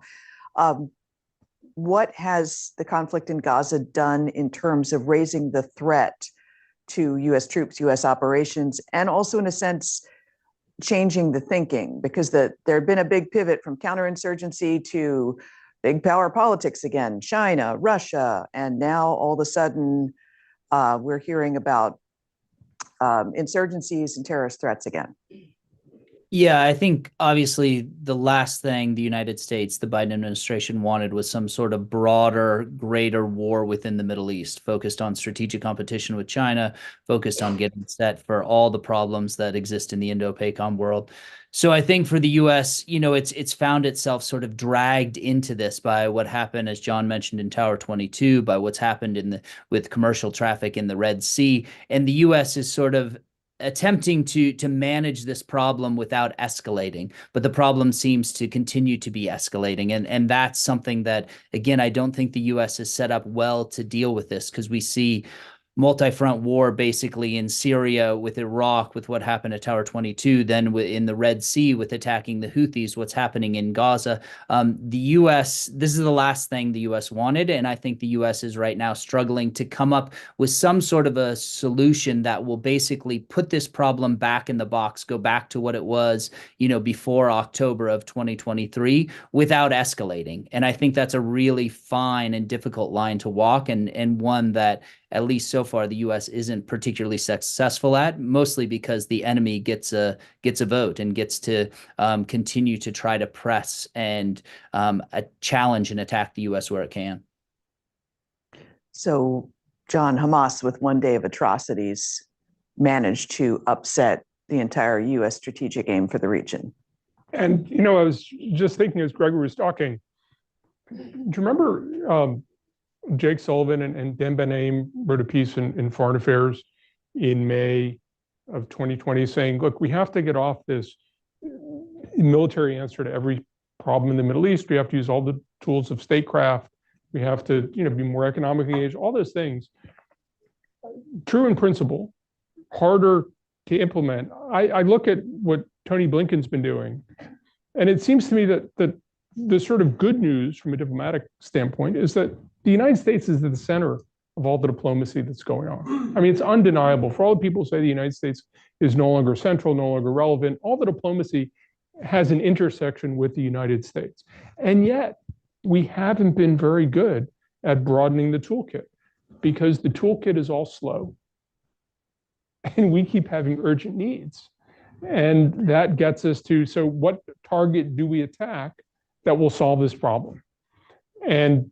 what has the conflict in Gaza done in terms of raising the threat to U.S. troops, U.S. operations, and also, in a sense, changing the thinking? Because there had been a big pivot from counterinsurgency to big power politics again, China, Russia, and now all of a sudden we're hearing about insurgencies and terrorist threats again. Yeah, I think obviously the last thing the United States, the Biden administration wanted was some sort of broader, greater war within the Middle East, focused on strategic competition with China, focused on getting set for all the problems that exist in the Indo-PACOM world. So I think for the U.S., it's found itself sort of dragged into this by what happened, as John mentioned, in Tower 22, by what's happened with commercial traffic in the Red Sea. And the U.S. is sort of attempting to manage this problem without escalating, but the problem seems to continue to be escalating, and that's something that, again, I don't think the U.S. is set up well to deal with this, because we see multi-front war basically in Syria, with Iraq, with what happened at Tower 22, then in the Red Sea with attacking the Houthis, what's happening in Gaza. The U.S., this is the last thing the U.S. wanted, and I think the U.S. is right now struggling to come up with some sort of a solution that will basically put this problem back in the box, go back to what it was, before October of 2023, without escalating. And I think that's a really fine and difficult line to walk, and one that, at least so far, the U.S. isn't particularly successful at, mostly because the enemy gets a vote and gets to continue to try to press and challenge and attack the U.S. where it can. So, John, Hamas, with one day of atrocities, managed to upset the entire U.S. strategic aim for the region. And, I was just thinking as Gregory was talking, do you remember Jake Sullivan and Dan Ben-Haim wrote a piece in Foreign Affairs in May of 2020 saying, look, we have to get off this military answer to every problem in the Middle East. We have to use all the tools of statecraft. We have to, be more economically engaged, all those things. True in principle, harder to implement. I look at what Tony Blinken's been doing, and it seems to me that the sort of good news from a diplomatic standpoint is that the United States is at the center of all the diplomacy that's going on. I mean, it's undeniable. For all the people who say the United States is no longer central, no longer relevant, all the diplomacy has an intersection with the United States. And yet, we haven't been very good at broadening the toolkit, because the toolkit is all slow. And we keep having urgent needs. And that gets us to, so what target do we attack that will solve this problem? And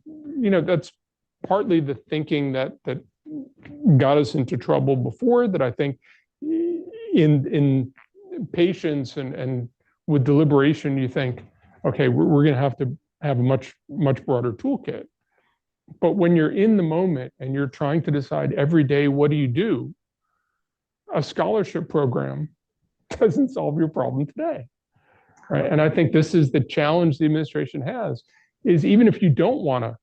that's partly the thinking that got us into trouble before, that I think in patience and with deliberation, you think, okay, we're going to have a much broader toolkit. But when you're in the moment and you're trying to decide every day, what do you do? A scholarship program doesn't solve your problem today. Right? And I think this is the challenge the administration has, is even if you don't want to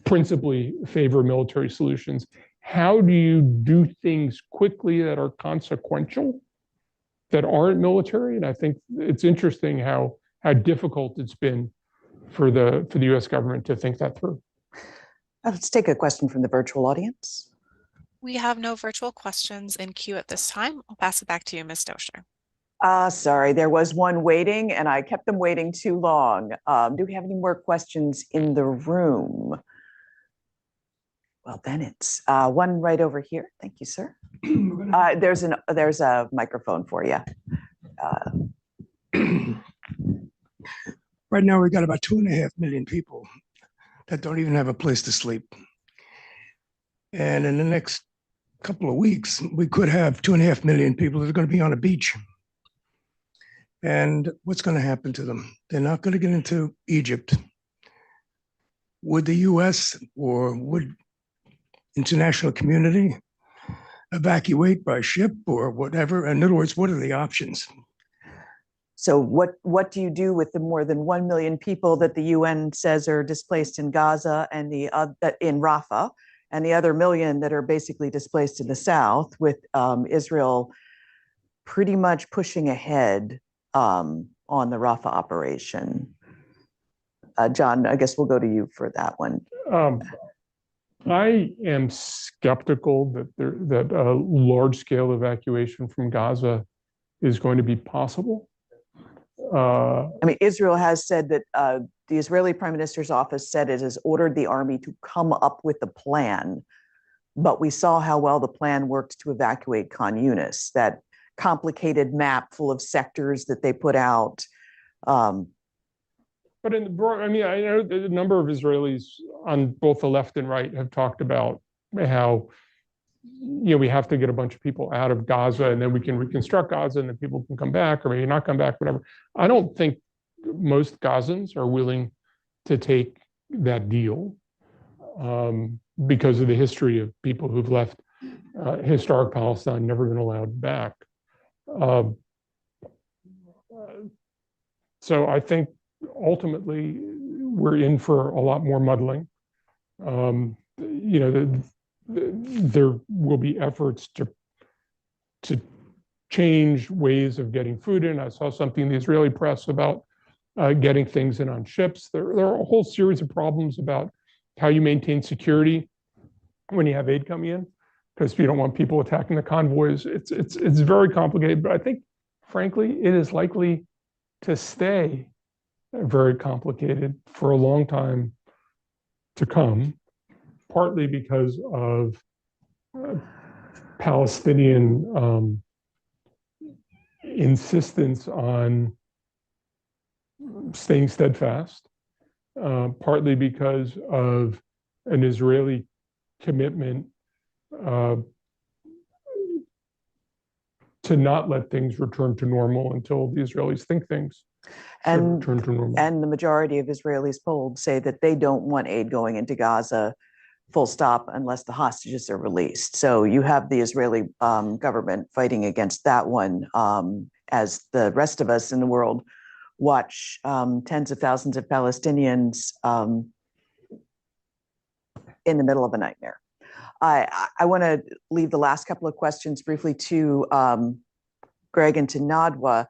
principally favor military solutions, how do you do things quickly that are consequential, that aren't military? And I think it's interesting how difficult it's been for the U.S. government to think that through. Let's take a question from the virtual audience. We have no virtual questions in queue at this time. I'll pass it back to you, Ms. Dozier. Sorry, there was one waiting and I kept them waiting too long. Do we have any more questions in the room? Well, then it's one right over here. Thank you, sir. There's a microphone for you. Right now, we've got about 2.5 million people that don't even have a place to sleep. And in the next couple of weeks, we could have 2.5 million people that are going to be on a beach. And what's going to happen to them? They're not going to get into Egypt. Would the US or would international community evacuate by ship or whatever? In other words, what are the options? So what do you do with the more than 1 million people that the UN says are displaced in Gaza and in Rafah, and the other million that are basically displaced in the south, with Israel pretty much pushing ahead on the Rafah operation? John, I guess we'll go to you for that one. I am skeptical that a large-scale evacuation from Gaza is going to be possible. I mean, Israel has said that the Israeli Prime Minister's office said it has ordered the army to come up with a plan, but we saw how well the plan worked to evacuate Khan Yunis, that complicated map full of sectors that they put out. But in the broad, I mean, I know a number of Israelis on both the left and right have talked about how, we have to get a bunch of people out of Gaza and then we can reconstruct Gaza and then people can come back or maybe not come back, whatever. I don't think most Gazans are willing to take that deal because of the history of people who've left historic Palestine never been allowed back. So I think ultimately we're in for a lot more muddling. There will be efforts to change ways of getting food in. I saw something in the Israeli press about getting things in on ships. There are a whole series of problems about how you maintain security when you have aid coming in, because you don't want people attacking the convoys. It's very complicated, but I think, frankly, it is likely to stay very complicated for a long time to come, partly because of Palestinian insistence on staying steadfast, partly because of an Israeli commitment to not let things return to normal until the Israelis think things should return to normal. And the majority of Israelis polled say that they don't want aid going into Gaza, full stop, unless the hostages are released. So you have the Israeli government fighting against that one, as the rest of us in the world watch tens of thousands of Palestinians in the middle of a nightmare. I want to leave the last couple of questions briefly to Greg and to Nadwa.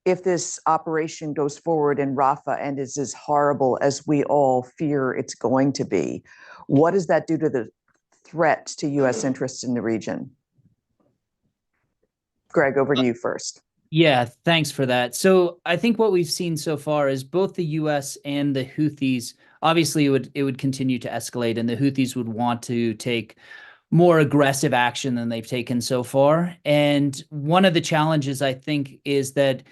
If this operation goes forward in Rafah and is as horrible as we all fear it's going to be, what does that do to the threat to U.S. interests in the region? Greg, over to you first. Yeah, thanks for that. So I think what we've seen so far is both the U.S. and the Houthis, obviously it would continue to escalate, and the Houthis would want to take more aggressive action than they've taken so far. And one of the challenges, I think, is that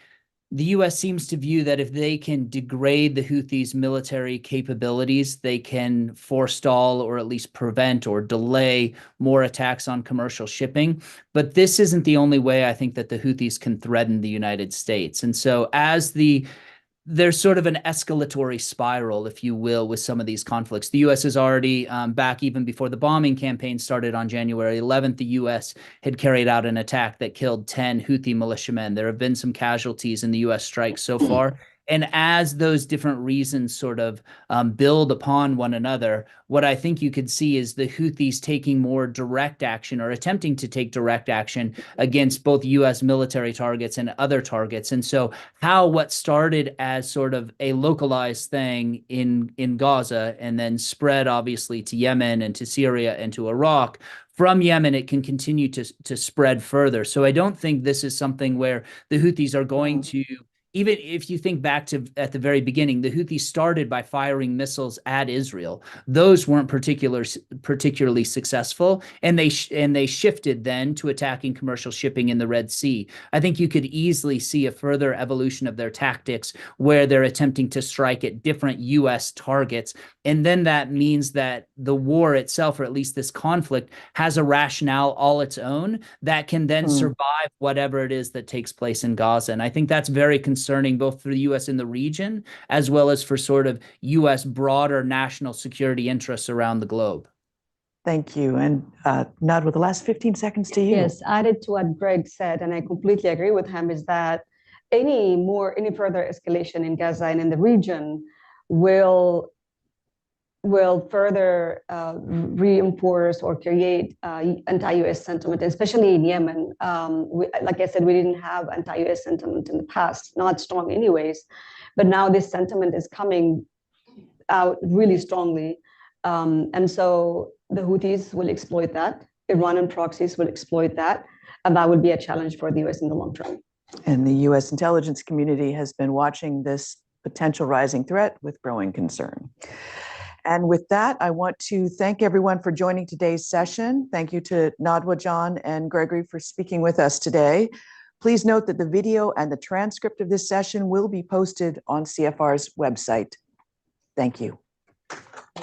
the U.S. seems to view that if they can degrade the Houthis' military capabilities, they can forestall or at least prevent or delay more attacks on commercial shipping. But this isn't the only way I think that the Houthis can threaten the United States. And so there's sort of an escalatory spiral, if you will, with some of these conflicts. The U.S. is already back even before the bombing campaign started on January 11th. The U.S. had carried out an attack that killed 10 Houthi militiamen. There have been some casualties in the U.S. strikes so far. And as those different reasons sort of build upon one another, what I think you could see is the Houthis taking more direct action or attempting to take direct action against both U.S. military targets and other targets. And so what started as sort of a localized thing in Gaza and then spread obviously to Yemen and to Syria and to Iraq, from Yemen, it can continue to spread further. So I don't think this is something where the Houthis are going to, even if you think back to at the very beginning, the Houthis started by firing missiles at Israel. Those weren't particularly successful, and they shifted then to attacking commercial shipping in the Red Sea. I think you could easily see a further evolution of their tactics where they're attempting to strike at different U.S. targets. And then that means that the war itself, or at least this conflict, has a rationale all its own that can then survive whatever it is that takes place in Gaza. And I think that's very concerning both for the U.S. in the region as well as for sort of U.S. broader national security interests around the globe. Thank you. And Nadwa, the last 15 seconds to you. Yes, added to what Greg said, and I completely agree with him, is that any further escalation in Gaza and in the region will further reinforce or create anti-U.S. sentiment, especially in Yemen. Like I said, we didn't have anti-U.S. sentiment in the past, not strong anyways, but now this sentiment is coming out really strongly. And so the Houthis will exploit that. Iranian proxies will exploit that. And that would be a challenge for the U.S. in the long term. And the U.S. intelligence community has been watching this potential rising threat with growing concern. And with that, I want to thank everyone for joining today's session. Thank you to Nadwa, John, and Gregory for speaking with us today. Please note that the video and the transcript of this session will be posted on CFR's website. Thank you.